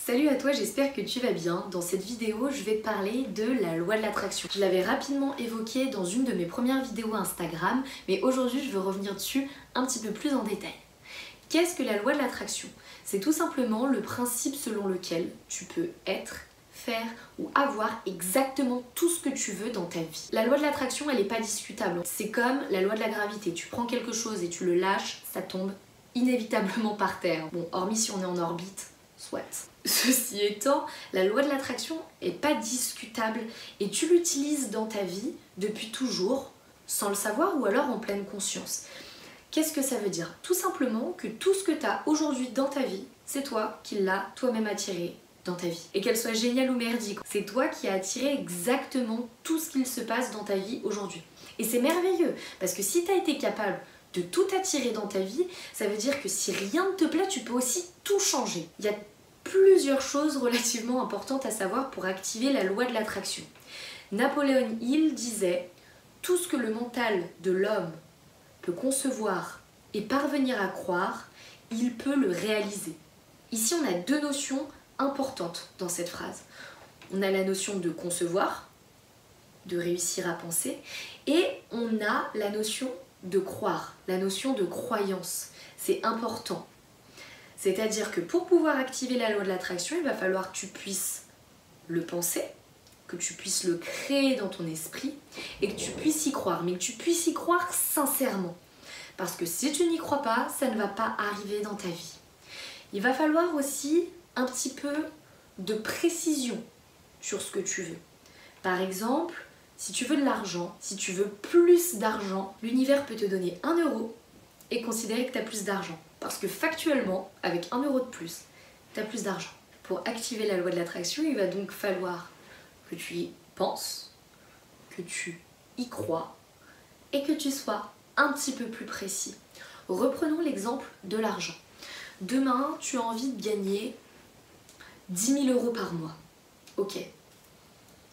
Salut à toi, j'espère que tu vas bien. Dans cette vidéo, je vais te parler de la loi de l'attraction. Je l'avais rapidement évoquée dans une de mes premières vidéos Instagram, mais aujourd'hui je veux revenir dessus un petit peu plus en détail. Qu'est-ce que la loi de l'attraction? C'est tout simplement le principe selon lequel tu peux être, faire ou avoir exactement tout ce que tu veux dans ta vie. La loi de l'attraction, elle n'est pas discutable. C'est comme la loi de la gravité. Tu prends quelque chose et tu le lâches, ça tombe inévitablement par terre. Bon, hormis si on est en orbite, soit. Ceci étant, la loi de l'attraction n'est pas discutable et tu l'utilises dans ta vie depuis toujours, sans le savoir ou alors en pleine conscience. Qu'est-ce que ça veut dire? Tout simplement que tout ce que tu as aujourd'hui dans ta vie, c'est toi qui l'as toi-même attiré dans ta vie. Et qu'elle soit géniale ou merdique, c'est toi qui as attiré exactement tout ce qu'il se passe dans ta vie aujourd'hui. Et c'est merveilleux, parce que si tu as été capable de tout attirer dans ta vie, ça veut dire que si rien ne te plaît, tu peux aussi tout changer. Il y a plusieurs choses relativement importantes à savoir pour activer la loi de l'attraction. Napoléon Hill disait « Tout ce que le mental de l'homme peut concevoir et parvenir à croire, il peut le réaliser. » Ici, on a deux notions importantes dans cette phrase. On a la notion de concevoir, de réussir à penser, et on a la notion de croire, la notion de croyance. C'est important. C'est-à-dire que pour pouvoir activer la loi de l'attraction, il va falloir que tu puisses le penser, que tu puisses le créer dans ton esprit et que tu puisses y croire, mais que tu puisses y croire sincèrement. Parce que si tu n'y crois pas, ça ne va pas arriver dans ta vie. Il va falloir aussi un petit peu de précision sur ce que tu veux. Par exemple, si tu veux de l'argent, si tu veux plus d'argent, l'univers peut te donner 1 euro et considérer que tu as plus d'argent. Parce que factuellement, avec 1 euro de plus, tu as plus d'argent. Pour activer la loi de l'attraction, il va donc falloir que tu y penses, que tu y crois et que tu sois un petit peu plus précis. Reprenons l'exemple de l'argent. Demain, tu as envie de gagner 10 000 euros par mois. Ok.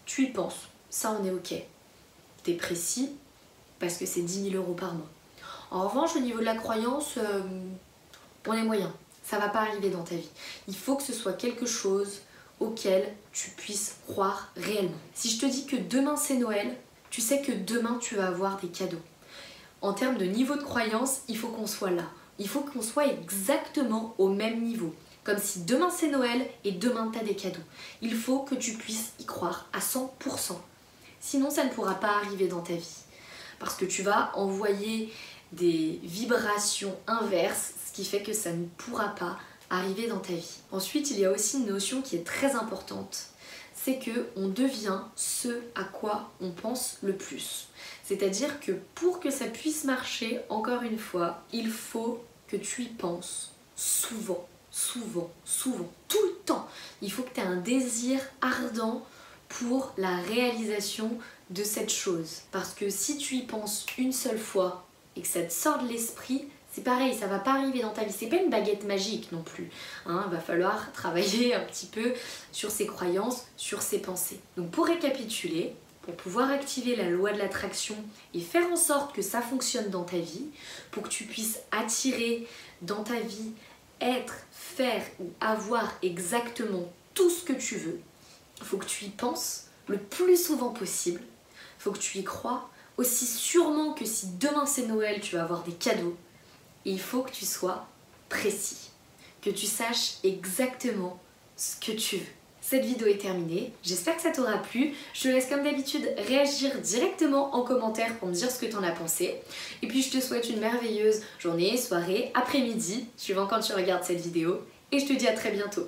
Tu y penses. Ça, on est ok. Tu es précis parce que c'est 10 000 euros par mois. En revanche, au niveau de la croyance, on est moyen. Ça ne va pas arriver dans ta vie. Il faut que ce soit quelque chose auquel tu puisses croire réellement. Si je te dis que demain c'est Noël, tu sais que demain tu vas avoir des cadeaux. En termes de niveau de croyance, il faut qu'on soit là. Il faut qu'on soit exactement au même niveau. Comme si demain c'est Noël et demain tu as des cadeaux. Il faut que tu puisses y croire à 100%. Sinon, ça ne pourra pas arriver dans ta vie. Parce que tu vas envoyer des vibrations inverses, ce qui fait que ça ne pourra pas arriver dans ta vie. Ensuite, il y a aussi une notion qui est très importante, c'est qu'on devient ce à quoi on pense le plus. C'est-à-dire que pour que ça puisse marcher, encore une fois, il faut que tu y penses souvent, souvent, souvent, tout le temps. Il faut que tu aies un désir ardent pour la réalisation de cette chose. Parce que si tu y penses une seule fois et que ça te sort de l'esprit, c'est pareil, ça va pas arriver dans ta vie. C'est pas une baguette magique non plus. Il va falloir travailler un petit peu sur ses croyances, sur ses pensées. Donc pour récapituler, pour pouvoir activer la loi de l'attraction et faire en sorte que ça fonctionne dans ta vie, pour que tu puisses attirer dans ta vie, être, faire ou avoir exactement tout ce que tu veux, il faut que tu y penses le plus souvent possible. Il faut que tu y crois aussi sûrement que si demain c'est Noël, tu vas avoir des cadeaux. Et il faut que tu sois précis, que tu saches exactement ce que tu veux. Cette vidéo est terminée, j'espère que ça t'aura plu. Je te laisse comme d'habitude réagir directement en commentaire pour me dire ce que t'en as pensé. Et puis je te souhaite une merveilleuse journée, soirée, après-midi, suivant quand tu regardes cette vidéo. Et je te dis à très bientôt.